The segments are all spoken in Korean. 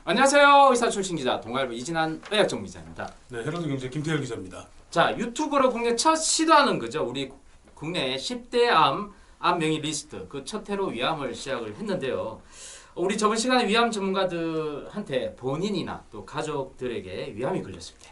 안녕하세요. 의사 출신 기자 동아일보 이진한 의학전문 기자입니다. 네, 헤럴드 경제 김태열 기자입니다. 자, 유튜브로 국내 첫 시도하는 거죠. 우리 국내 10대 암 명의 리스트 그 첫 해로 위암을 시작을 했는데요. 우리 저번 시간에 위암 전문가들한테 본인이나 또 가족들에게 위암이 걸렸을 때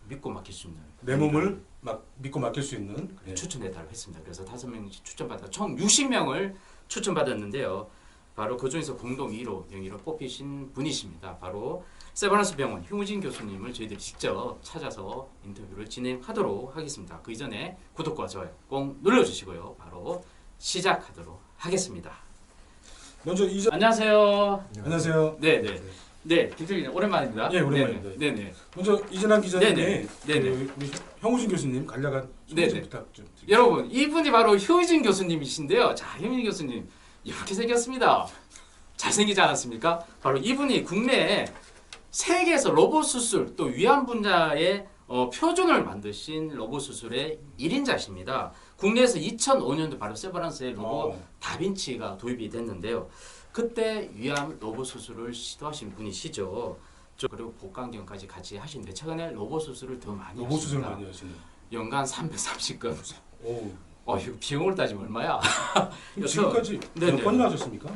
믿고 맡길 수 있는 내 몸을 막 믿고 맡길 수 있는 추천해달라고 했습니다. 그래서 5명씩 추천받아 총 60명을 추천받았는데요. 바로 그 중에서 공동 1호 명의로 뽑히신 분이십니다. 바로 세브란스 병원 휴무진 교수님을 저희들이 직접 찾아서 인터뷰를 진행하도록 하겠습니다. 그 이전에 구독과 좋아요 꼭 눌러주시고요. 바로 시작하도록 하겠습니다. 먼저 안녕하세요. 안녕하세요. 네네. 네, 김태균 오랜만입니다. 예, 오랜만입니다. 네네. 먼저 이진한 기자님이 네네. 우리 형우진 교수님 간략한 소개 좀 부탁 좀 드리겠습니다. 여러분, 이분이 바로 휴무진 교수님이신데요. 자, 휴무진 교수님 이렇게 생겼습니다. 잘생기지 않았습니까? 바로 이분이 국내에 세계에서 로봇 수술 또 위암 분야의 표준을 만드신 로봇 수술의 1인자십니다. 국내에서 2005년도 바로 세브란스의 로봇 다빈치가 도입이 됐는데요. 그때 위암 로봇 수술을 시도하신 분이시죠. 그리고 복강경까지 같이 하시는데 최근에 로봇 수술을 더 많이 로봇 수술 하십니다. 많이 하시는. 연간 330건. 오. 이거 비용을 따지면 얼마야? 지금까지 네네. 몇 건이나 하셨습니까?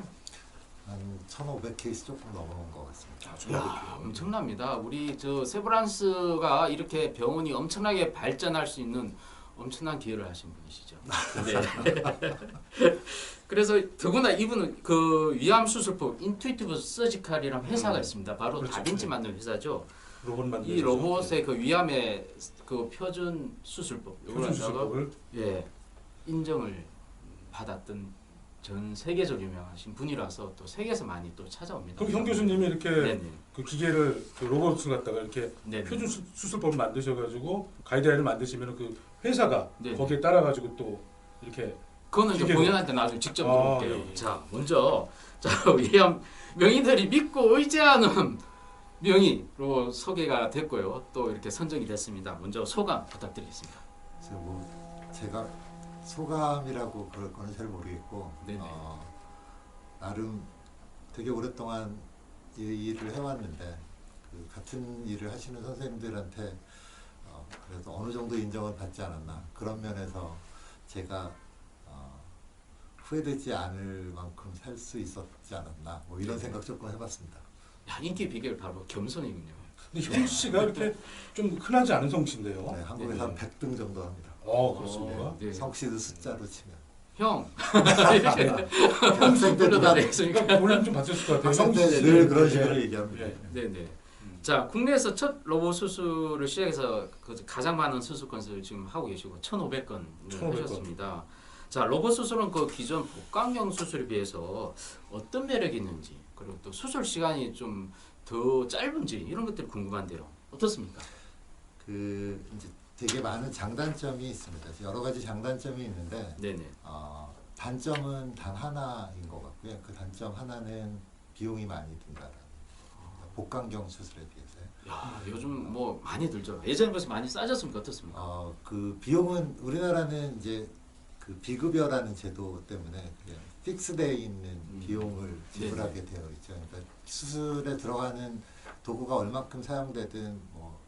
한 1,500케이스 조금 넘어온 것 같습니다. 야, 엄청납니다. 우리 저 세브란스가 이렇게 병원이 엄청나게 발전할 수 있는 엄청난 기여를 하신 분이시죠. 네. 그래서 더구나 이분은 그 위암 수술법 인투이티브 서지칼이라는 회사가 있습니다. 바로 그렇죠. 다빈치 만든 회사죠. 로봇 만드는 이 로봇의 그 위암의 그 표준 수술법 표준 이걸 수술법을 예 인정을 받았던 전 세계적으로 유명하신 분이라서 또 세계에서 많이 또 찾아옵니다. 그럼 형 교수님이 이렇게 네네. 그 기계를 그 로봇을 갖다가 이렇게 네네. 표준 수술법을 만드셔가지고 가이드라인을 만드시면 그 회사가 네네. 거기에 따라가지고 또 이렇게 그거는 이제 기계로. 본인한테 나중에 직접 물어볼게요. 예, 예. 자, 먼저 위암 명의들이 믿고 의지하는 명의로 소개가 됐고요. 또 이렇게 선정이 됐습니다. 먼저 소감 부탁드리겠습니다. 그래서 뭐 제가 소감이라고 그럴 거는 잘 모르겠고 네네. 나름 되게 오랫동안 이 일을 해왔는데 그 같은 일을 하시는 선생님들한테 그래도 어느 정도 인정을 받지 않았나 그런 면에서 제가 후회되지 않을 만큼 살 수 있었지 않았나 뭐 이런 생각 조금 해봤습니다. 야, 인기 비결 바로 겸손이군요. 근데 형 씨가 이렇게 좀 흔하지 않은 성씨인데요. 네, 한국에서 한 100등 정도 합니다. 그렇습니까? 네. 성씨도 숫자로 치면. 형, 평생 때 불러다 되겠습니까? 오늘 좀 받으실 것 같아요. 학생 때 형 씨. 늘 그런 식으로 얘기합니다. 예. 네네. 자, 국내에서 첫 로봇 수술을 시작해서 그 가장 많은 수술 건수를 지금 하고 계시고 1,500건을 1,500건. 하셨습니다. 자, 로봇 수술은 그 기존 복강경 수술에 비해서 어떤 매력이 있는지 그리고 또 수술 시간이 좀 더 짧은지 이런 것들이 궁금한데요. 어떻습니까? 그 이제 되게 많은 장단점이 있습니다. 여러 가지 장단점이 있는데 네네. 단점은 단 하나인 것 같고요. 그 단점 하나는 비용이 많이 든다라는 복강경 수술에 비해서요. 야, 요즘 뭐 많이 들죠. 예전에 비해서 많이 싸졌습니까? 어떻습니까? 그 비용은 우리나라는 이제 그 비급여라는 제도 때문에 그냥 픽스되어 있는 비용을 지불하게 되어 있죠. 그러니까 수술에 들어가는 도구가 얼만큼 사용되든 뭐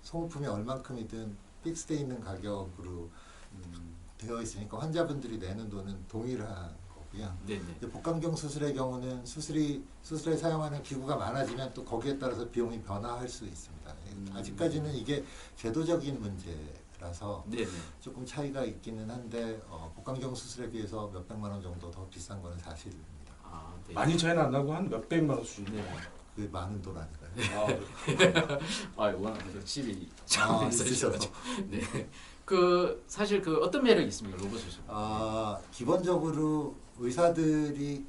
소모품이 얼만큼이든 픽스되어 있는 가격으로 되어 있으니까 환자분들이 내는 돈은 동일한 거고요. 네네. 이제 복강경 수술의 경우는 수술에 사용하는 기구가 많아지면 또 거기에 따라서 비용이 변화할 수 있습니다. 아직까지는 이게 제도적인 문제라서 네네. 조금 차이가 있기는 한데 복강경 수술에 비해서 몇백만 원 정도 더 비싼 거는 사실입니다. 네. 많이 차이는 안 나고 한 몇백만 원 수준. 네. 그게 많은 돈 아닌가요? 워낙 그 집이 있으셔서. 네. 그 사실 그 어떤 매력이 있습니까? 로봇 수술. 기본적으로 의사들이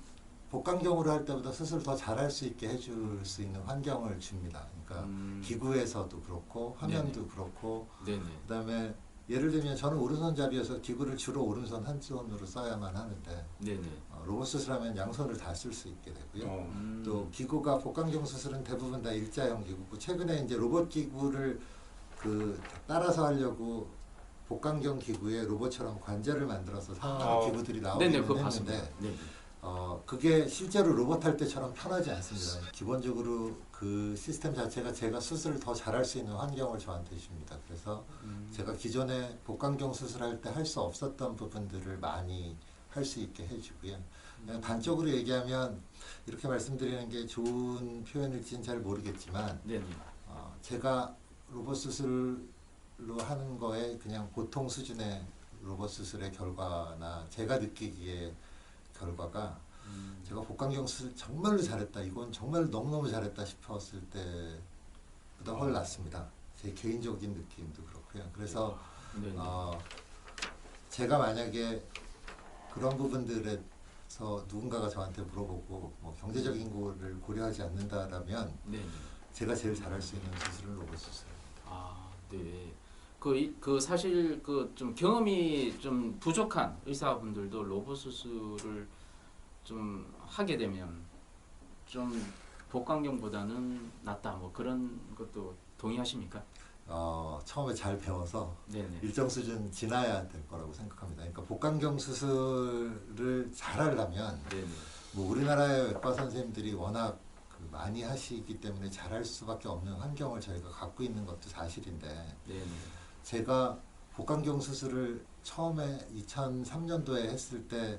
복강경으로 할 때보다 수술 더 잘할 수 있게 해줄 수 있는 환경을 줍니다. 그러니까 기구에서도 그렇고 화면도 네네. 그렇고 네네. 그다음에 예를 들면 저는 오른손잡이여서 기구를 주로 오른손 한 손으로 써야만 하는데 네네. 로봇 수술하면 양손을 다 쓸 수 있게 되고요. 음. 또 기구가 복강경 수술은 대부분 다 일자형 기구고 최근에 이제 로봇 기구를 그 따라서 하려고 복강경 기구에 로봇처럼 관절을 만들어서 사용하는 기구들이 네네, 나오기는 그거 봤습니다. 했는데 네네. 그게 실제로 로봇 할 때처럼 편하지 않습니다. 기본적으로 그 시스템 자체가 제가 수술을 더 잘할 수 있는 환경을 저한테 줍니다. 그래서 제가 기존에 복강경 수술할 때 할 수 없었던 부분들을 많이 할 수 있게 해주고요. 그냥 단적으로 얘기하면 이렇게 말씀드리는 게 좋은 표현일지는 잘 모르겠지만 네. 제가 로봇 수술로 하는 거에 그냥 보통 수준의 로봇 수술의 결과나 제가 느끼기에 결과가 제가 복강경 수술 정말로 잘했다, 이건 정말 너무너무 잘했다 싶었을 때보다 훨 낫습니다. 제 개인적인 느낌도 그렇고요. 그래서 네. 제가 만약에 그런 부분들에서 누군가가 저한테 물어보고 뭐 경제적인 거를 고려하지 않는다라면 네. 제가 제일 잘할 수 있는 수술은 로봇 수술. 아, 네. 그 사실 그 좀 경험이 좀 부족한 의사분들도 로봇 수술을 좀 하게 되면 좀 복강경보다는 낫다, 뭐 그런 것도 동의하십니까? 처음에 잘 배워서 네네. 일정 수준 지나야 될 거라고 생각합니다. 그러니까 복강경 수술을 잘하려면 네네. 뭐 우리나라의 외과 선생님들이 워낙 많이 하시기 때문에 잘할 수밖에 없는 환경을 저희가 갖고 있는 것도 사실인데 네네. 제가 복강경 수술을 처음에 2003년도에 했을 때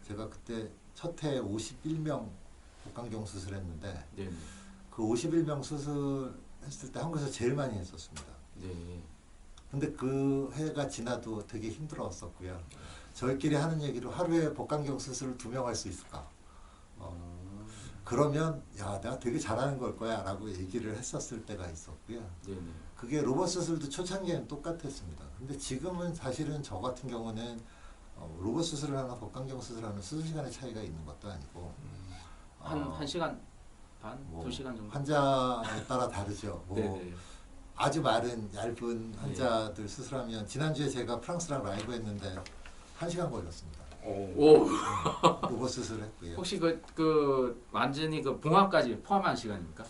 제가 그때 첫 해에 51명 복강경 수술했는데 네네. 그 51명 수술했을 때 한국에서 제일 많이 했었습니다. 네. 근데 그 해가 지나도 되게 힘들었었고요. 저희끼리 하는 얘기로 하루에 복강경 수술을 2명 할 수 있을까? 그러면 야, 내가 되게 잘하는 걸 거야 라고 얘기를 했었을 때가 있었고요. 네네. 그게 로봇 수술도 초창기에는 똑같았습니다. 근데 지금은 사실은 저 같은 경우는 로봇 수술을 하나 복강경 수술을 하는 수술 시간의 차이가 있는 것도 아니고 한 시간 반, 뭐 2시간 정도. 환자에 따라 다르죠. 뭐 네네. 아주 마른 얇은 환자들 수술하면 지난주에 제가 프랑스랑 라이브 했는데 1시간 걸렸습니다. 오. 로봇 수술했고요. 혹시 완전히 그 봉합까지 포함한 시간입니까?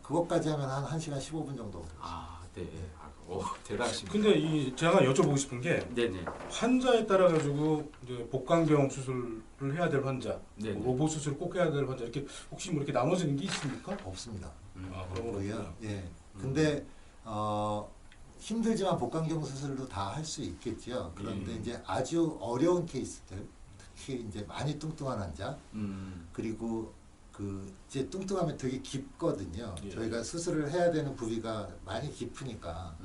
그것까지 하면 한 1시간 15분 정도 걸렸어요. 아, 네. 오, 대단하십니다. 근데 제가 여쭤보고 싶은 게 네네. 환자에 따라 가지고 이제 복강경 수술을 해야 될 환자, 네네. 뭐 로봇 수술 꼭 해야 될 환자 이렇게 혹시 뭐 이렇게 나눠지는 게 있습니까? 없습니다. 아, 그런 없고요. 거군요. 예. 근데 힘들지만 복강경 수술도 다 할 수 있겠죠. 그런데 이제 아주 어려운 케이스들, 특히 이제 많이 뚱뚱한 환자, 그리고 이제 뚱뚱하면 되게 깊거든요. 예. 저희가 수술을 해야 되는 부위가 많이 깊으니까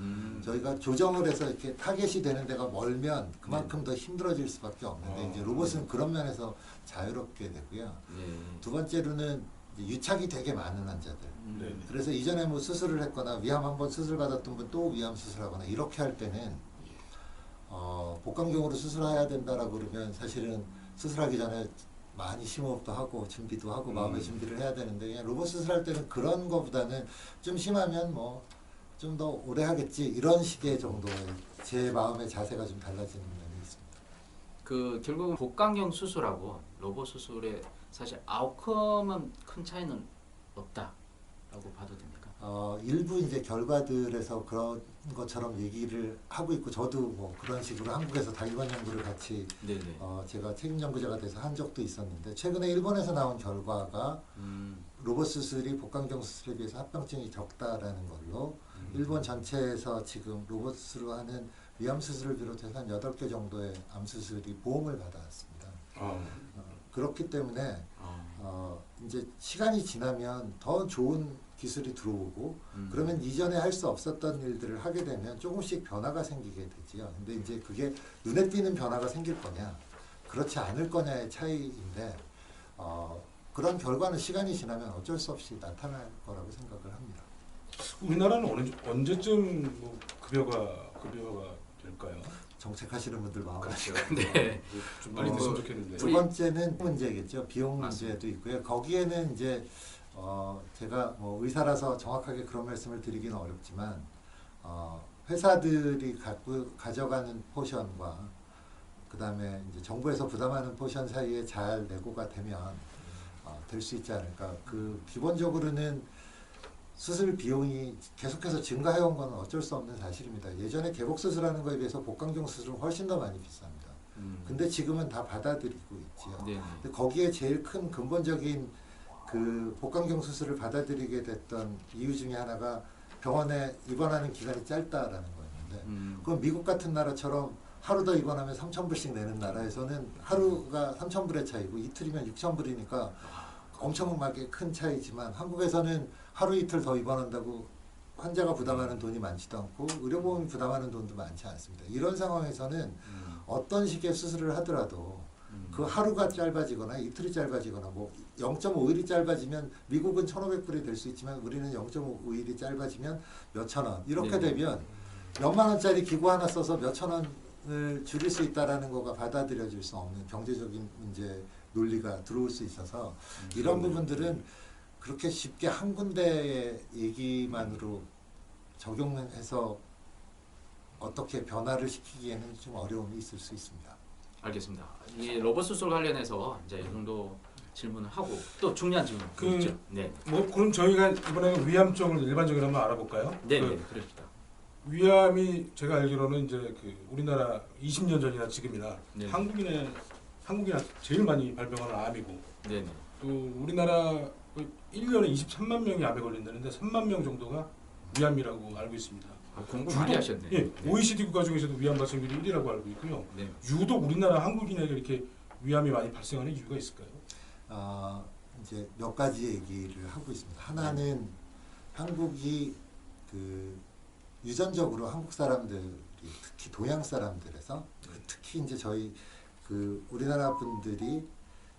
저희가 조정을 해서 이렇게 타겟이 되는 데가 멀면 그만큼 더 힘들어질 수밖에 없는데 이제 로봇은 그런 면에서 자유롭게 되고요. 네. 두 번째로는 이제 유착이 되게 많은 환자들. 네. 그래서 이전에 뭐 수술을 했거나 위암 한번 수술 받았던 분 또 위암 수술하거나 이렇게 할 때는 복강경으로 수술해야 된다라고 그러면 사실은 수술하기 전에 많이 심호흡도 하고 준비도 하고 마음의 준비를 해야 되는데 그냥 로봇 수술할 때는 그런 거보다는 좀 심하면 뭐 좀 더 오래 하겠지 이런 식의 정도의 제 마음의 자세가 좀 달라지는 면이 있습니다. 결국은 복강경 수술하고 로봇 수술의 사실 아웃컴은 큰 차이는 없다라고 봐도 됩니까? 일부 이제 결과들에서 그런 것처럼 얘기를 하고 있고 저도 뭐 그런 식으로 한국에서 다기관 연구를 같이 네네. 제가 책임 연구자가 돼서 한 적도 있었는데 최근에 일본에서 나온 결과가 로봇 수술이 복강경 수술에 비해서 합병증이 적다라는 걸로 일본 전체에서 지금 로봇 수술을 하는 위암 수술을 비롯해서 한 8개 정도의 암 수술이 보험을 받아왔습니다. 그렇기 때문에 이제 시간이 지나면 더 좋은 기술이 들어오고 그러면 이전에 할 수 없었던 일들을 하게 되면 조금씩 변화가 생기게 되지요. 근데 이제 그게 눈에 띄는 변화가 생길 거냐 그렇지 않을 거냐의 차이인데 그런 결과는 시간이 지나면 어쩔 수 없이 나타날 거라고 생각을 합니다. 우리나라는 언제쯤 뭐 급여가 될까요? 정책하시는 분들 마음에 그렇죠. 네. 좀 빨리 됐으면 좋겠는데. 두 번째는 문제겠죠. 비용 맞습니다. 문제도 있고요. 거기에는 이제 제가 뭐 의사라서 정확하게 그런 말씀을 드리기는 어렵지만 회사들이 가져가는 포션과 그다음에 이제 정부에서 부담하는 포션 사이에 잘 내고가 되면 될 수 있지 않을까. 기본적으로는 수술 비용이 계속해서 증가해온 건 어쩔 수 없는 사실입니다. 예전에 개복 수술하는 거에 비해서 복강경 수술은 훨씬 더 많이 비쌉니다. 근데 지금은 다 받아들이고 있지요. 네. 근데 거기에 제일 큰 근본적인 그 복강경 수술을 받아들이게 됐던 이유 중에 하나가 병원에 입원하는 기간이 짧다라는 거였는데, 그럼 미국 같은 나라처럼 하루 더 입원하면 3,000불씩 내는 나라에서는 하루가 3,000불의 차이고 이틀이면 6,000불이니까 엄청나게 큰 차이지만, 한국에서는 하루 이틀 더 입원한다고 환자가 부담하는 돈이 많지도 않고 의료보험이 부담하는 돈도 많지 않습니다. 이런 상황에서는 어떤 식의 수술을 하더라도 그 하루가 짧아지거나 이틀이 짧아지거나 뭐 0.5일이 짧아지면, 미국은 1,500불이 될 수 있지만 우리는 0.5일이 짧아지면 몇천 원, 이렇게 네네. 되면 몇만 원짜리 기구 하나 써서 몇천 원을 줄일 수 있다라는 거가 받아들여질 수 없는 경제적인 문제 논리가 들어올 수 있어서, 이런 부분들은 그렇게 쉽게 한 군데의 얘기만으로 적용해서 어떻게 변화를 시키기에는 좀 어려움이 있을 수 있습니다. 알겠습니다. 이 로봇 수술 관련해서 이제 이 정도 질문을 하고 또 중요한 질문 있죠. 네. 뭐 그럼 저희가 이번에 위암 쪽을 일반적으로 한번 알아볼까요? 네, 그 네, 그럽니다. 위암이 제가 알기로는 이제 그 우리나라 20년 전이나 지금이나 네. 한국이나 제일 많이 발병하는 암이고, 네, 네. 또 우리나라 1년에 23만 명이 암에 걸린다는데 3만 명 정도가 위암이라고 알고 있습니다. 공부 많이 하셨네. 예, 네. OECD 국가 중에서도 위암 발생률이 1위라고 알고 있고요. 네. 유독 우리나라 한국인에게 이렇게 위암이 많이 발생하는 이유가 있을까요? 이제 몇 가지 얘기를 하고 있습니다. 하나는 한국이 그 유전적으로 한국 사람들이, 특히 동양 사람들에서 특히 이제 저희 그 우리나라 분들이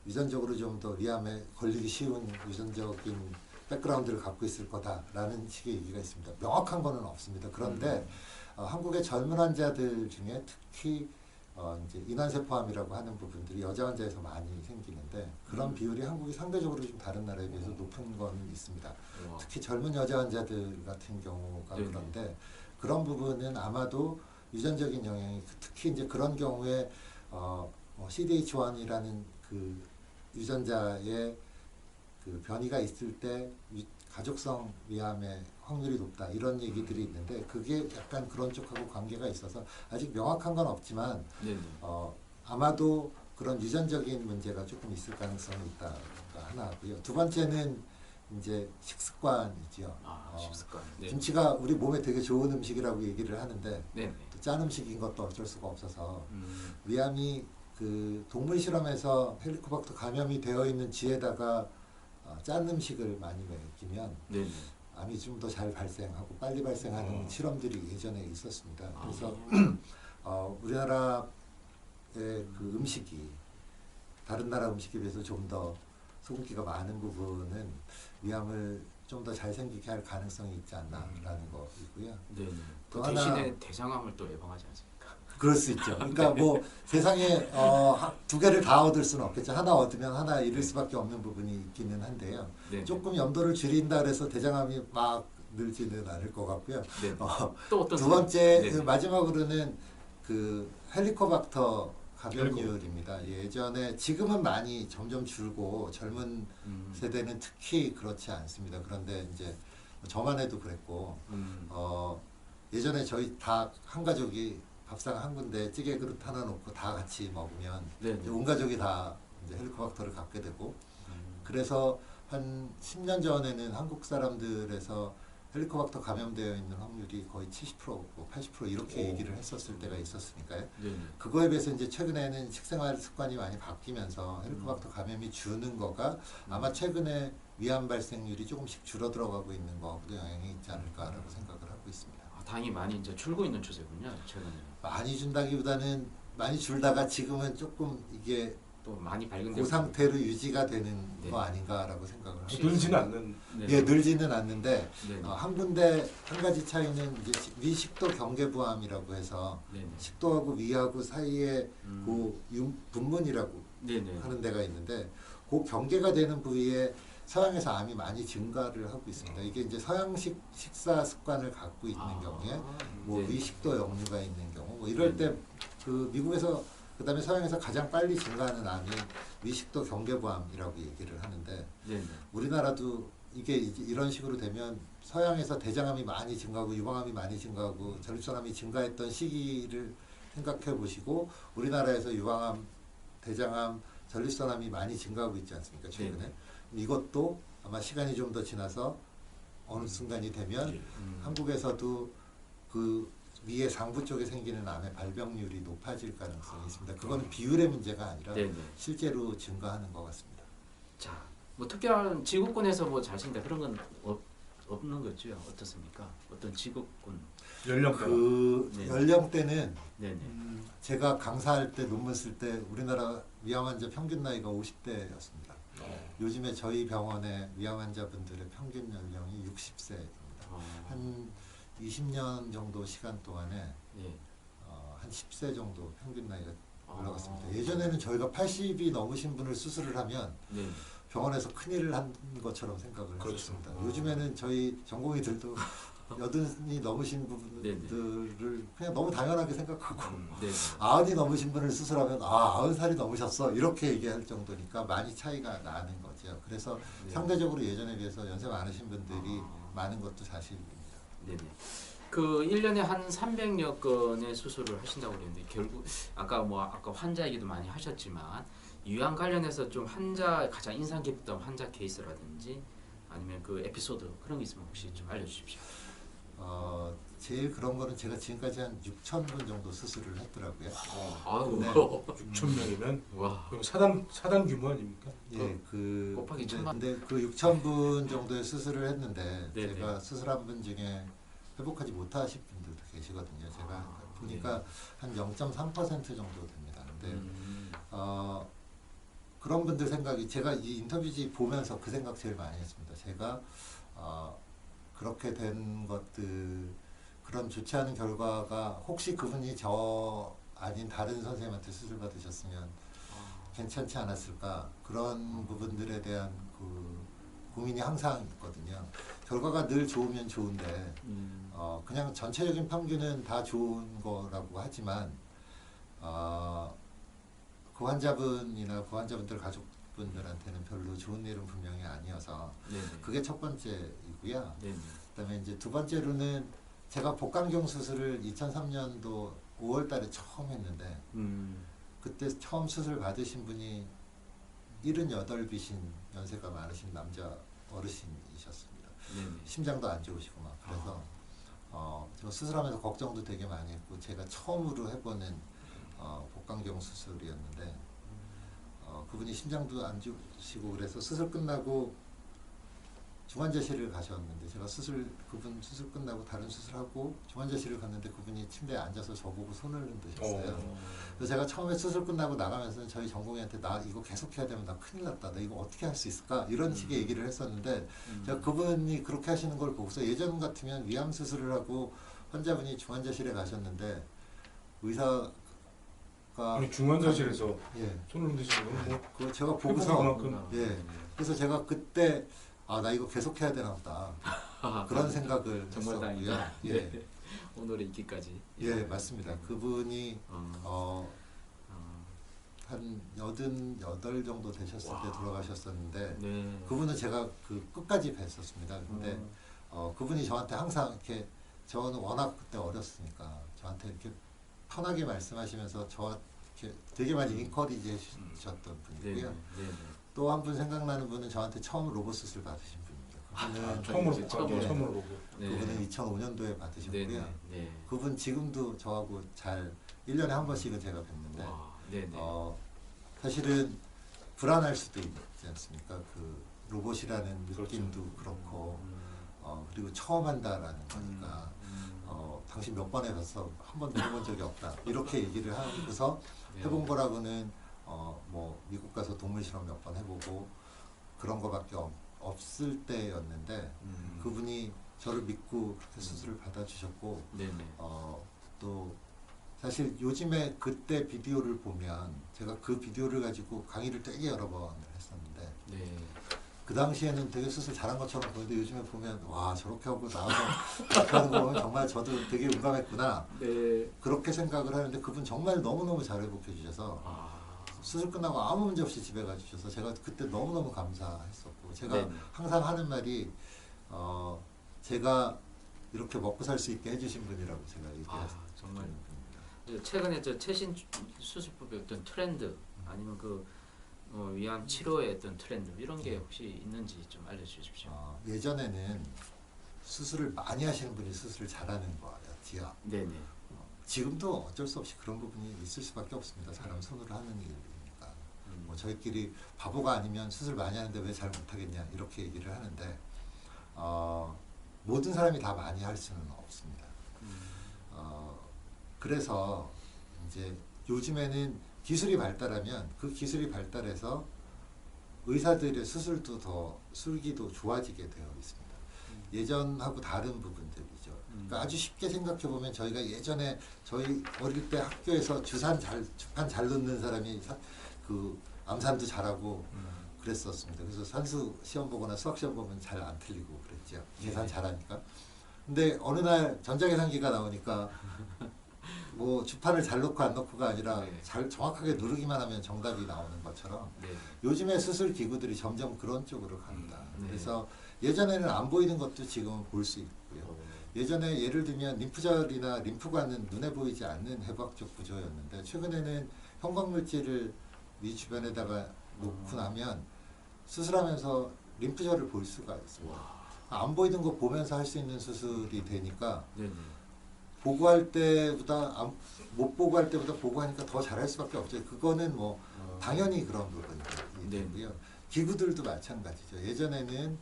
유전적으로 좀 더 위암에 걸리기 쉬운 유전적인 백그라운드를 갖고 있을 거다라는 식의 얘기가 있습니다. 명확한 거는 없습니다. 그런데 한국의 젊은 환자들 중에 특히 이제 인환세포암이라고 하는 부분들이 여자 환자에서 많이 생기는데, 그런 비율이 한국이 상대적으로 좀 다른 나라에 비해서 높은 건 있습니다. 와. 특히 젊은 여자 환자들 같은 경우가 네네. 그런데, 그런 부분은 아마도 유전적인 영향이, 특히 이제 그런 경우에 CDH1이라는 그 유전자의 그 변이가 있을 때 가족성 위암의 확률이 높다, 이런 얘기들이 있는데, 그게 약간 그런 쪽하고 관계가 있어서 아직 명확한 건 없지만 네, 네. 아마도 그런 유전적인 문제가 조금 있을 가능성이 있다가 하나고요. 두 번째는 이제 식습관이죠. 식습관. 네. 김치가 우리 몸에 되게 좋은 음식이라고 얘기를 하는데, 네, 네. 또 짠 음식인 것도 어쩔 수가 없어서 위암이 그 동물 실험에서 헬리코박터 감염이 되어 있는 쥐에다가 짠 음식을 많이 먹이면 네, 네. 암이 좀 더 잘 발생하고 빨리 발생하는 실험들이 예전에 있었습니다. 그래서 우리나라의 그 음식이 다른 나라 음식에 비해서 좀 더 소금기가 많은 부분은 위암을 좀 더 잘 생기게 할 가능성이 있지 않나라는 거이고요. 네, 네. 또 그 대신에 하나, 대장암을 또 예방하지 않습니까? 그럴 수 있죠. 그러니까 뭐 세상에 두 개를 다 얻을 수는 없겠죠. 하나 얻으면 하나 잃을 수밖에 없는 부분이 있기는 한데요. 네. 조금 염도를 줄인다 그래서 대장암이 막 늘지는 않을 것 같고요. 네. 또 어떤 두 번째, 네, 네. 마지막으로는 그 헬리코박터 감염률입니다. 예전에, 지금은 많이 점점 줄고 젊은 세대는 특히 그렇지 않습니다. 그런데 이제 저만 해도 그랬고, 예전에 저희 다 한 가족이 밥상 한 군데 찌개 그릇 하나 놓고 다 같이 먹으면 네, 이제 네. 온 가족이 다 이제 헬리코박터를 갖게 되고, 그래서 한 10년 전에는 한국 사람들에서 헬리코박터 감염되어 있는 확률이 거의 70%, 80% 이렇게 얘기를 했었을 때가 있었으니까요. 네, 네. 그거에 비해서 이제 최근에는 식생활 습관이 많이 바뀌면서 헬리코박터 감염이 주는 거가 아마 최근에 위암 발생률이 조금씩 줄어들어가고 있는 거하고도 영향이 있지 않을까라고 생각을 하고 있습니다. 당이 많이 이제 줄고 있는 추세군요, 최근에. 많이 준다기보다는 많이 줄다가 지금은 조금 이게 또 많이 발견되고. 그 상태로 유지가 되는 네. 거 아닌가라고 생각을 합니다. 늘지는 않는. 네. 예, 늘지는 않는데 네. 한 군데 한 가지 차이는 이제 위식도 경계부암이라고 해서 네, 네. 식도하고 위하고 사이에 그 분문이라고 네, 네. 하는 데가 있는데, 그 경계가 되는 부위에 서양에서 암이 많이 증가를 하고 있습니다. 이게 이제 서양식 식사 습관을 갖고 있는 경우에 뭐 네. 위식도 역류가 있는 경우, 뭐 이럴 때 그 미국에서 그다음에 서양에서 가장 빨리 증가하는 암이 위식도 경계부암이라고 얘기를 하는데, 네, 네. 우리나라도 이게 이제 이런 식으로 되면 서양에서 대장암이 많이 증가하고 유방암이 많이 증가하고 전립선암이 증가했던 시기를 생각해 보시고 우리나라에서 유방암, 대장암, 전립선암이 많이 증가하고 있지 않습니까? 최근에. 네. 이것도 아마 시간이 좀 더 지나서 어느 순간이 되면 한국에서도 그 위에 상부 쪽에 생기는 암의 발병률이 높아질 가능성이 있습니다. 그건 비율의 문제가 아니라 네네. 실제로 증가하는 것 같습니다. 자, 뭐 특별한 지구권에서 뭐 잘생긴다 그런 건 없는 거죠? 어떻습니까? 어떤 지구권? 연령대. 그 네. 연령대는 네네. 제가 강사할 때 논문 쓸 때 우리나라 위암 환자 평균 나이가 50대였습니다. 요즘에 저희 병원의 위암 환자분들의 평균 연령이 60세입니다. 한 20년 정도 시간 동안에 예. 한 10세 정도 평균 나이가 올라갔습니다. 아. 예전에는 저희가 80이 넘으신 분을 수술을 하면 네. 병원에서 큰일을 한 것처럼 생각을 그렇죠. 했었습니다. 요즘에는 저희 전공의들도 80이 넘으신 네네. 분들을 그냥 너무 당연하게 생각하고 네. 90이 넘으신 분을 수술하면 90살이 넘으셨어 이렇게 얘기할 정도니까 많이 차이가 나는 거죠. 그래서 네. 상대적으로 예전에 비해서 연세 많으신 분들이 많은 것도 사실입니다. 네네. 그 1년에 한 300여 건의 수술을 하신다고 그랬는데 결국 아까 환자 얘기도 많이 하셨지만 유양 관련해서 좀 가장 인상 깊었던 환자 케이스라든지 아니면 그 에피소드 그런 게 있으면 혹시 좀 알려주십시오. 제일 그런 거는 제가 지금까지 한 6,000분 정도 수술을 했더라고요. 아유. 네. 6,000명이면 와. 그럼 사단 규모 아닙니까? 예, 곱하기 1,000만. 근데 그 6,000분 정도의 수술을 했는데 네네. 제가 수술한 분 중에 회복하지 못하신 분들도 계시거든요. 제가 보니까 한 0.3% 정도 됩니다. 근데 그런 분들 생각이 제가 이 인터뷰지 보면서 그 생각 제일 많이 했습니다. 제가 그렇게 된 것들 그런 좋지 않은 결과가 혹시 그분이 저 아닌 다른 선생님한테 수술 받으셨으면 괜찮지 않았을까 그런 부분들에 대한 그 고민이 항상 있거든요. 결과가 늘 좋으면 좋은데 그냥 전체적인 평균은 다 좋은 거라고 하지만 그 환자분이나 그 환자분들 가족분들한테는 별로 좋은 일은 분명히 아니어서 네네. 그게 첫 번째이고요. 네네. 그다음에 이제 두 번째로는 제가 복강경 수술을 2003년도 5월달에 처음 했는데 그때 처음 수술 받으신 분이 78이신 연세가 많으신 남자 어르신이셨습니다. 네네. 심장도 안 좋으시고 막 그래서 제가 수술하면서 걱정도 되게 많이 했고 제가 처음으로 해보는 복강경 수술이었는데 그분이 심장도 안 좋으시고 그래서 수술 끝나고 중환자실을 가셨는데 제가 그분 수술 끝나고 다른 수술하고 중환자실을 갔는데 그분이 침대에 앉아서 저보고 손을 흔드셨어요. 그래서 제가 처음에 수술 끝나고 나가면서 저희 전공의한테 나 이거 계속 해야 되면 나 큰일 났다. 나 이거 어떻게 할 수 있을까? 이런 식의 얘기를 했었는데 제가 그분이 그렇게 하시는 걸 보고서 예전 같으면 위암 수술을 하고 환자분이 중환자실에 가셨는데 의사가 아니 중환자실에서 예. 손을 흔드시는 건 뭐 그거 제가 회복할 보고서 만큼 예. 그래서 제가 그때 나 이거 계속 해야 되나 보다. 그런 생각을 정말 했었고요. 다행이다. 예. 네. 오늘의 인기까지. 예, 맞습니다. 그분이 한 88 정도 되셨을 때 돌아가셨었는데 네. 그분은 제가 끝까지 뵀었습니다. 근데 그분이 저한테 항상 이렇게 저는 워낙 그때 어렸으니까 저한테 이렇게 편하게 말씀하시면서 이렇게 되게 많이 인커리지 해주셨던 분이고요. 또 한 분 생각나는 분은 저한테 처음 로봇 수술 받으신 분입니다. 그분은 처음으로 보고. 그분은 2005년도에 받으셨고요. 네. 그분 지금도 저하고 잘 1년에 한 번씩은 제가 뵙는데 네네. 사실은 불안할 수도 있지 않습니까? 그 로봇이라는 느낌도 그렇고 그리고 처음 한다라는 거니까 당신 몇 번 해봤어? 한 번도 해본 적이 없다. 이렇게 얘기를 하고서 해본 거라고는 뭐 미국 가서 동물 실험 몇 번 해보고 그런 거밖에 없을 때였는데 그분이 저를 믿고 그렇게 수술을 받아주셨고 또 사실 요즘에 그때 비디오를 보면 제가 그 비디오를 가지고 강의를 되게 여러 번 했었는데 그 당시에는 되게 수술 잘한 것처럼 보이는데 요즘에 보면 와 저렇게 하고 나와서 그렇게 하는 거 보면 정말 저도 되게 용감했구나 그렇게 생각을 하는데 그분 정말 너무너무 잘 회복해 주셔서 수술 끝나고 아무 문제 없이 집에 가주셔서 제가 그때 너무너무 감사했었고 제가 항상 하는 말이 제가 이렇게 먹고 살 수 있게 해주신 분이라고 제가 얘기했어요. 정말 최근에 저 최신 수술법의 어떤 트렌드 아니면 그 위암 치료의 어떤 트렌드 이런 게 혹시 있는지 좀 알려주십시오. 예전에는 수술을 많이 하시는 분이 수술을 잘하는 거였지요. 네네. 지금도 어쩔 수 없이 그런 부분이 있을 수밖에 없습니다. 사람 손으로 하는 일이니까. 뭐 저희끼리 바보가 아니면 수술 많이 하는데 왜 잘 못하겠냐 이렇게 얘기를 하는데 모든 사람이 다 많이 할 수는 없습니다. 그래서 이제 요즘에는 기술이 발달하면 그 기술이 발달해서 의사들의 술기도 좋아지게 되어 있습니다. 예전하고 다른 부분들이죠. 그러니까 아주 쉽게 생각해 보면 저희가 예전에 저희 어릴 때 학교에서 주판 잘 놓는 사람이 그 암산도 잘하고 그랬었습니다. 그래서 산수 시험 보거나 수학 시험 보면 잘 안 틀리고 그랬죠. 계산 잘하니까. 근데 어느 날 전자계산기가 나오니까 뭐 주판을 잘 놓고 안 놓고가 아니라 잘 정확하게 누르기만 하면 정답이 나오는 것처럼 요즘의 수술 기구들이 점점 그런 쪽으로 갑니다. 그래서 예전에는 안 보이는 것도 지금은 볼 수 있고요. 예전에 예를 들면 림프절이나 림프관은 눈에 보이지 않는 해부학적 구조였는데 최근에는 형광물질을 이 주변에다가 놓고 나면 수술하면서 림프절을 볼 수가 있습니다. 안 보이는 거 보면서 할 수 있는 수술이 되니까 보고할 때보다 못 보고 할 때보다 보고 하니까 더 잘할 수밖에 없죠. 그거는 뭐 당연히 그런 부분이 되고요. 기구들도 마찬가지죠. 예전에는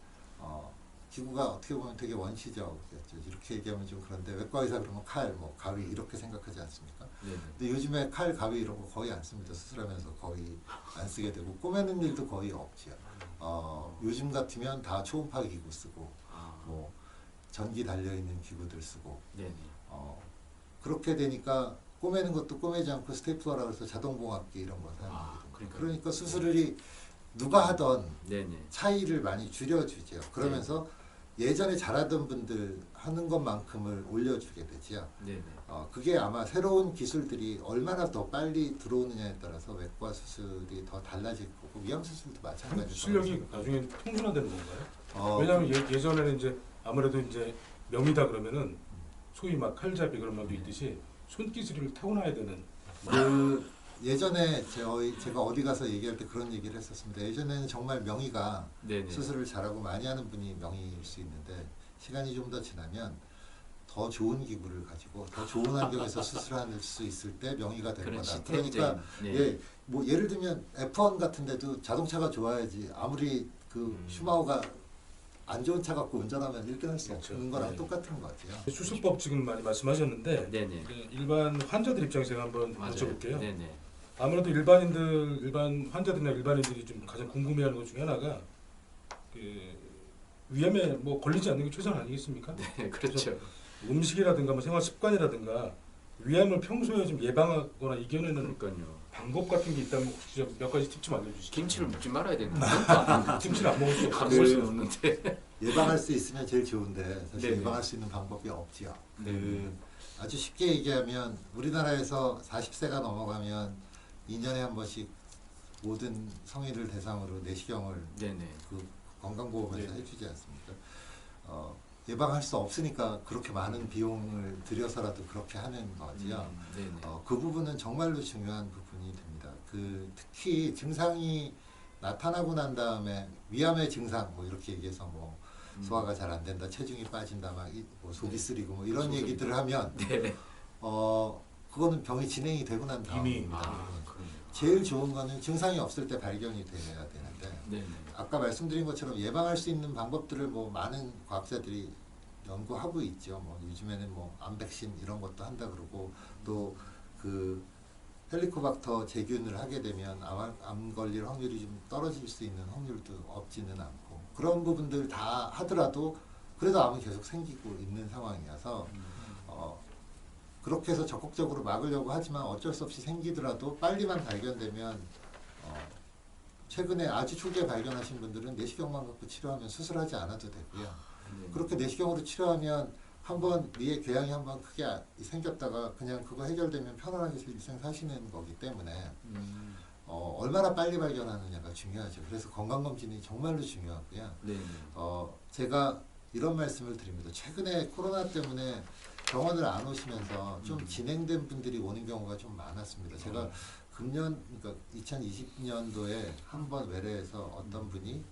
기구가 어떻게 보면 되게 원시적이었죠. 이렇게 얘기하면 좀 그런데 외과 의사 그러면 칼, 뭐 가위 이렇게 생각하지 않습니까? 근데 요즘에 칼, 가위 이런 거 거의 안 씁니다. 수술하면서 거의 안 쓰게 되고 꼬매는 일도 거의 없죠. 요즘 같으면 다 초음파 기구 쓰고 뭐 전기 달려 있는 기구들 쓰고 그렇게 되니까 꼬매는 것도 꼬매지 않고 스테이플러라고 해서 자동봉합기 이런 거 사용하게 됩니다. 그러니까 수술이 누가 하던 차이를 많이 줄여주죠. 그러면서 예전에 잘하던 분들 하는 것만큼을 올려주게 되죠. 그게 아마 새로운 기술들이 얼마나 더 빨리 들어오느냐에 따라서 외과 수술이 더 달라질 거고 위암 수술도 마찬가지로 실력이 나중에 평준화되는 건가요? 왜냐하면 예전에는 이제 아무래도 이제 명의다 그러면은 소위 막 칼잡이 그런 말도 있듯이 손기술을 타고나야 되는. 예전에 제가 어디 가서 얘기할 때 그런 얘기를 했었습니다. 예전에는 정말 명의가 수술을 잘하고 많이 하는 분이 명의일 수 있는데 시간이 좀 더 지나면 더 좋은 기구를 가지고 더 좋은 환경에서 수술할 수 있을 때 명의가 될 거다. 그러니까 뭐 예를 들면 F1 같은 데도 자동차가 좋아야지 아무리 그 슈마우가 안 좋은 차 갖고 운전하면 1등 할 수 없는 거랑 똑같은 거죠. 수술법 지금 많이 말씀하셨는데 일반 환자들 입장에서 한번 여쭤볼게요. 아무래도 일반 환자들이나 일반인들이 좀 가장 궁금해하는 것 중에 하나가 그 위암에 뭐 걸리지 않는 게 최선 아니겠습니까? 그렇죠. 음식이라든가 뭐 생활 습관이라든가 위암을 평소에 좀 예방하거나 이겨내는 방법 같은 게 있다면 혹시 몇 가지 팁 좀 알려주시죠. 김치를 먹지 말아야 되는데 김치를 안 먹을 수 안 먹을 수는 없는데 예방할 수 있으면 제일 좋은데 사실 예방할 수 있는 방법이 없지요. 아주 쉽게 얘기하면 우리나라에서 40세가 넘어가면 2년에 한 번씩 모든 성인을 대상으로 내시경을 그 건강보험에서 해주지 않습니까? 예방할 수 없으니까 그렇게 많은 비용을 들여서라도 그렇게 하는 거지요. 그 부분은 정말로 중요한 부분이 됩니다. 특히 증상이 나타나고 난 다음에 위암의 증상 뭐 이렇게 얘기해서 뭐 소화가 잘 안 된다, 체중이 빠진다, 뭐 속이 쓰리고 뭐 이런 얘기들을 하면 그거는 병이 진행이 되고 난 다음입니다. 제일 좋은 거는 증상이 없을 때 발견이 돼야 되는데 아까 말씀드린 것처럼 예방할 수 있는 방법들을 뭐 많은 과학자들이 연구하고 있죠. 뭐 요즘에는 뭐 암백신 이런 것도 한다 그러고 또 그 헬리코박터 제균을 하게 되면 암 걸릴 확률이 좀 떨어질 수 있는 확률도 없지는 않고 그런 부분들 다 하더라도 그래도 암은 계속 생기고 있는 상황이어서 그렇게 해서 적극적으로 막으려고 하지만 어쩔 수 없이 생기더라도 빨리만 발견되면 최근에 아주 초기에 발견하신 분들은 내시경만 갖고 치료하면 수술하지 않아도 되고요. 그렇게 내시경으로 치료하면 한번 위에 궤양이 한번 크게 생겼다가 그냥 그거 해결되면 편안하게 일생 사시는 거기 때문에 얼마나 빨리 발견하느냐가 중요하죠. 그래서 건강검진이 정말로 중요하고요. 제가 이런 말씀을 드립니다. 최근에 코로나 때문에 병원을 안 오시면서 좀 진행된 분들이 오는 경우가 좀 많았습니다. 제가 금년 그러니까 2020년도에 한 번 외래에서 어떤 분이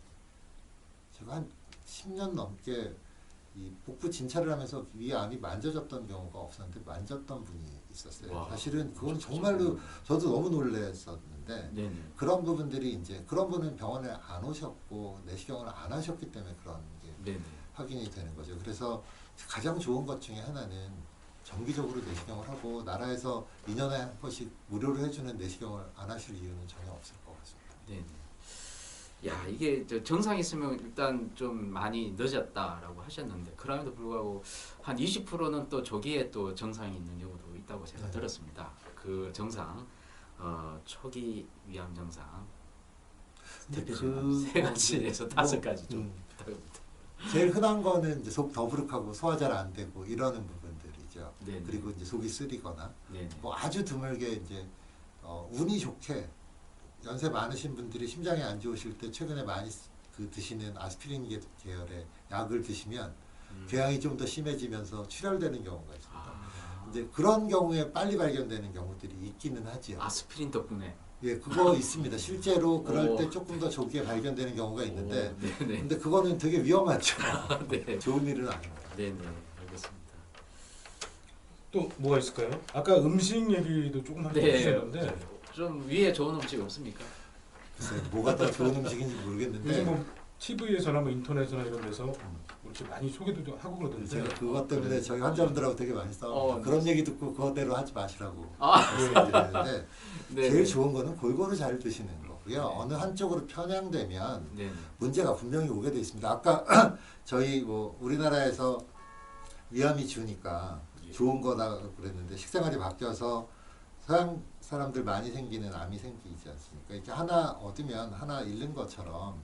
제가 한 10년 넘게 이 복부 진찰을 하면서 위에 암이 만져졌던 경우가 없었는데 만졌던 분이 있었어요. 와, 사실은 그건 정말로 저도 너무 놀랐었는데 네네. 그런 부분들이 이제 그런 분은 병원에 안 오셨고 내시경을 안 하셨기 때문에 그런 게 네네. 확인이 되는 거죠. 그래서 가장 좋은 것 중에 하나는 정기적으로 내시경을 하고 나라에서 2년에 한 번씩 무료로 해주는 내시경을 안 하실 이유는 전혀 없을 것 같습니다. 네네. 야 이게 정상 있으면 일단 좀 많이 늦었다라고 하셨는데 그럼에도 불구하고 한 20%는 또 조기에 또 정상이 있는 경우도 있다고 제가 네. 들었습니다. 그 정상 초기 위암 정상 대표적인 세 가지에서 다섯 가지 좀 부탁합니다. 제일 흔한 거는 이제 속 더부룩하고 소화 잘 안 되고 이러는 부분들이죠. 네네. 그리고 이제 속이 쓰리거나 네네. 뭐 아주 드물게 이제 운이 좋게 연세 많으신 분들이 심장이 안 좋으실 때 최근에 많이 드시는 아스피린 계열의 약을 드시면 궤양이 좀 더 심해지면서 출혈되는 경우가 있습니다. 이제 그런 경우에 빨리 발견되는 경우들이 있기는 하지요. 아스피린 덕분에. 예, 그거 있습니다. 실제로 그럴 오. 때 조금 더 조기에 발견되는 경우가 있는데, 오, 네네. 근데 그거는 되게 위험하죠. 네. 좋은 일은 아닙니다. 네네. 알겠습니다. 또 뭐가 있을까요? 아까 음식 얘기도 조금 해주셨는데 좀 위에 좋은 음식 없습니까? 글쎄, 뭐가 더 좋은 음식인지 요즘 모르겠는데, 뭐 TV에서나 뭐 인터넷이나 이런 데서 이렇게 많이 소개도 좀 하고 그러던데 제가 그것 때문에 저희 환자분들하고 되게 많이 싸웁니다. 그런 얘기 듣고 그거대로 하지 마시라고 말씀드리는데, 네. 제일 좋은 거는 골고루 잘 드시는 거고요. 어느 한쪽으로 편향되면 네. 문제가 분명히 오게 돼 있습니다. 아까 저희 뭐 우리나라에서 위암이 주니까 좋은 거다 그랬는데 식생활이 바뀌어서 서양 사람들 많이 생기는 암이 생기지 않습니까? 이렇게 하나 얻으면 하나 잃는 것처럼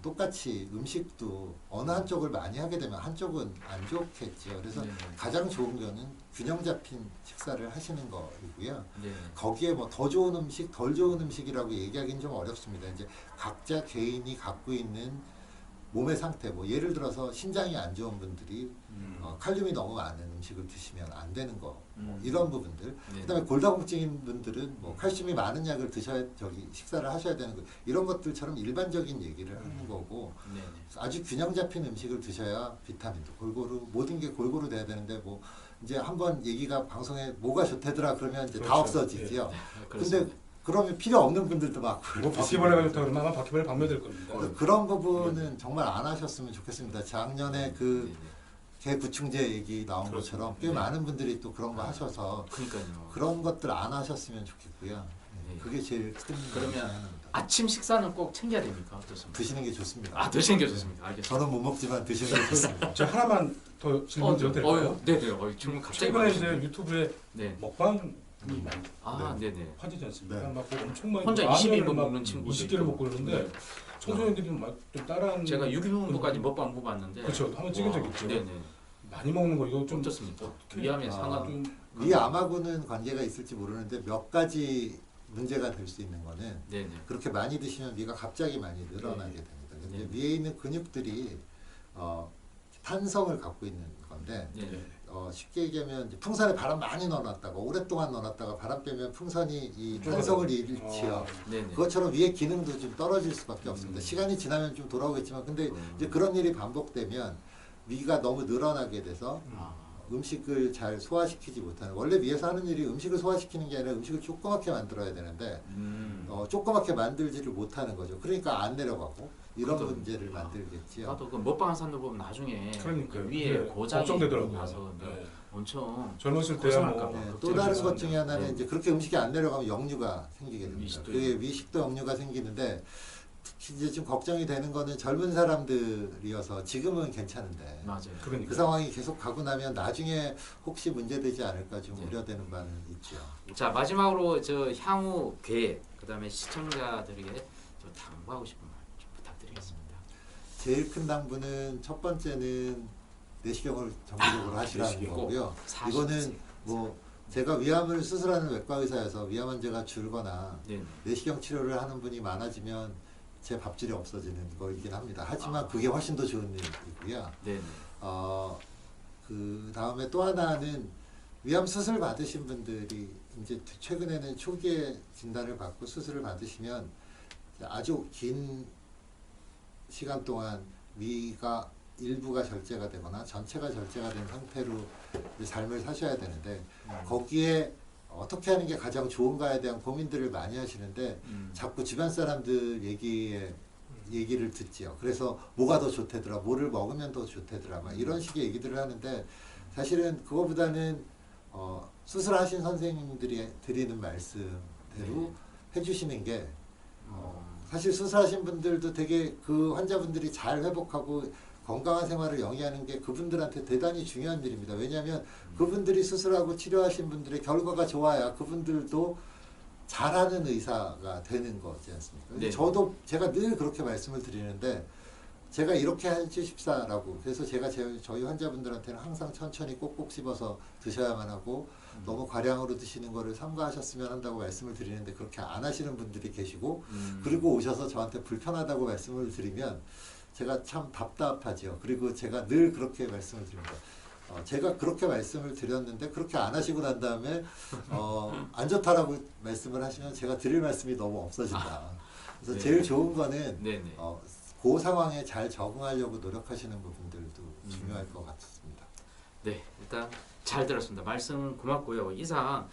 똑같이 음식도 어느 한쪽을 많이 하게 되면 한쪽은 안 좋겠죠. 그래서 네네. 가장 좋은 거는 균형 잡힌 식사를 하시는 거이고요. 네. 거기에 뭐 더 좋은 음식, 덜 좋은 음식이라고 얘기하기는 좀 어렵습니다. 이제 각자 개인이 갖고 있는 몸의 상태, 뭐 예를 들어서 신장이 안 좋은 분들이 칼륨이 너무 많은 음식을 드시면 안 되는 거, 뭐 이런 부분들. 네. 그다음에 골다공증인 분들은 뭐 칼슘이 많은 약을 드셔야 식사를 하셔야 되는 거, 이런 것들처럼 일반적인 얘기를 하는 거고. 네. 아주 균형 잡힌 음식을 드셔야 비타민도 골고루 모든 게 골고루 돼야 되는데 뭐 이제 한번 얘기가 방송에 뭐가 좋대더라 그러면 이제 다 그렇죠. 없어지지요. 네. 근데 그러면 필요 없는 분들도 많고. 뭐 바퀴벌레가 좋다 그러면 아마 바퀴벌레 방면될 겁니다. 그런 부분은 정말 안 하셨으면 좋겠습니다. 작년에 그 개 구충제 얘기 나온 그렇죠. 것처럼 꽤 많은 분들이 또 그런 거 하셔서 그러니까요. 그런 것들 안 하셨으면 좋겠고요. 네. 그게 제일 큰 그러면 하나입니다. 아침 식사는 꼭 챙겨야 됩니까? 어떻습니까? 드시는 게 좋습니다. 아, 드시는 게 좋습니다. 알겠습니다. 저는 못 먹지만 드시는 게 좋습니다. 저 하나만 더 질문 드려도 될까요? 네네. 질문 갑자기 최근에 이제 많으시네요. 유튜브에 네. 먹방이 많이 아, 네네. 화제지 않습니까? 네. 막 엄청 많이 혼자 라면을 20인분 막 먹는 친구도 20개를 있고. 먹고 그러는데 네. 청소년들이 막 좀 따라하는 제가 6인분까지 먹방 안 먹어봤는데. 그렇죠. 한번 찍은 적 있죠. 네네. 많이 먹는 거 이거 좀 좀 어떻습니까? 어떻게- 위암에 아, 상관. 좀 위암하고는 관계가 있을지 모르는데 몇 가지 문제가 될 수 있는 거는 네네. 그렇게 많이 드시면 위가 갑자기 많이 늘어나게 됩니다. 근데 네. 위에 있는 근육들이 탄성을 갖고 있는 건데 네네. 쉽게 얘기하면 이제 풍선에 바람 많이 넣어놨다가 오랫동안 넣어놨다가 바람 빼면 풍선이 이 좀 탄성을 그래요. 잃지요. 네네. 그것처럼 위의 기능도 좀 떨어질 수밖에 없습니다. 시간이 지나면 좀 돌아오겠지만 근데 이제 그런 일이 반복되면 위가 너무 늘어나게 돼서 아, 음식을 잘 소화시키지 못하는 원래 위에서 하는 일이 음식을 소화시키는 게 아니라 음식을 조그맣게 만들어야 되는데 조그맣게 만들지를 못하는 거죠. 그러니까 안 내려가고 이런 그것도- 문제를 만들겠지요. 나도 그 먹방한 사람들 보면 나중에 그러니까요. 위에 네, 고장이 걱정되더라고요. 나서 네. 엄청 젊었을 때야 고생할까 뭐 봐. 네, 또 다른 것 중에 걱정이 하나는 있어요. 이제 그렇게 음식이 안 내려가면 역류가 생기게 됩니다. 위식도 그게 위식도 역류가 생기는데 특히 이제 좀 걱정이 되는 거는 젊은 사람들이어서 지금은 괜찮은데 맞아요. 그러니까 그 상황이 계속 가고 나면 나중에 혹시 문제되지 않을까 좀 네. 우려되는 바는 있죠. 자 마지막으로 저 향후 계획 그다음에 시청자들에게 좀 당부하고 싶은 말 좀 부탁드리겠습니다. 제일 큰 당부는 첫 번째는 내시경을 정기적으로 하시라는 내시경 꼭 거고요. 40 이거는 뭐 제가 위암을 수술하는 외과 의사여서 위암 환자가 줄거나 네. 내시경 치료를 하는 분이 많아지면 제 밥줄이 없어지는 거이긴 합니다. 하지만 그게 훨씬 더 좋은 일이고요. 네. 그 다음에 또 하나는 위암 수술 받으신 분들이 이제 최근에는 초기에 진단을 받고 수술을 받으시면 아주 긴 시간 동안 위가 일부가 절제가 되거나 전체가 절제가 된 상태로 삶을 사셔야 되는데 거기에 어떻게 하는 게 가장 좋은가에 대한 고민들을 많이 하시는데 자꾸 집안 사람들 얘기를 듣지요. 그래서 뭐가 더 좋대더라, 뭐를 먹으면 더 좋대더라, 막 이런 식의 얘기들을 하는데 사실은 그거보다는 수술하신 선생님들이 드리는 말씀대로 해주시는 게 사실 수술하신 분들도 되게 그 환자분들이 잘 회복하고 건강한 생활을 영위하는 게 그분들한테 대단히 중요한 일입니다. 왜냐하면 그분들이 수술하고 치료하신 분들의 결과가 좋아야 그분들도 잘하는 의사가 되는 거지 않습니까? 네. 저도 제가 늘 그렇게 말씀을 드리는데 제가 이렇게 해주십사라고 그래서 제가 저희 환자분들한테는 항상 천천히 꼭꼭 씹어서 드셔야만 하고 너무 과량으로 드시는 거를 삼가하셨으면 한다고 말씀을 드리는데 그렇게 안 하시는 분들이 계시고 그리고 오셔서 저한테 불편하다고 말씀을 드리면 제가 참 답답하죠. 그리고 제가 늘 그렇게 말씀을 드립니다. 제가 그렇게 말씀을 드렸는데 그렇게 안 하시고 난 다음에 안 좋다라고 말씀을 하시면 제가 드릴 말씀이 너무 없어진다. 그래서 네. 제일 좋은 거는 네네. 그 상황에 잘 적응하려고 노력하시는 부분들도 중요할 것 같습니다. 네, 일단 잘 들었습니다. 말씀 고맙고요. 이상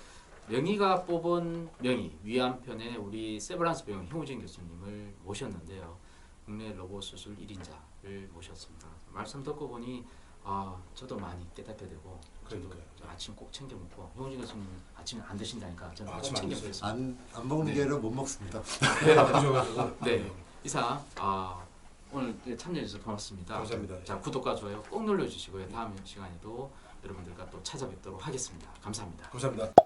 명의가 뽑은 명의 위암편에 우리 세브란스 병원 형우진 교수님을 모셨는데요. 국내 로봇 수술 1인자를 모셨습니다. 말씀 듣고 보니 저도 많이 깨닫게 되고 저도 아침 꼭 챙겨 먹고 형우진 교수님 아침에 안 드신다니까 저는 꼭 챙겨 먹겠습니다. 안 먹는 게는 못 먹습니다. 네, 이상 오늘 참여해 주셔서 고맙습니다. 감사합니다. 자, 구독과 좋아요 꼭 눌러주시고요. 다음 시간에도 여러분들과 또 찾아뵙도록 하겠습니다. 감사합니다. 감사합니다.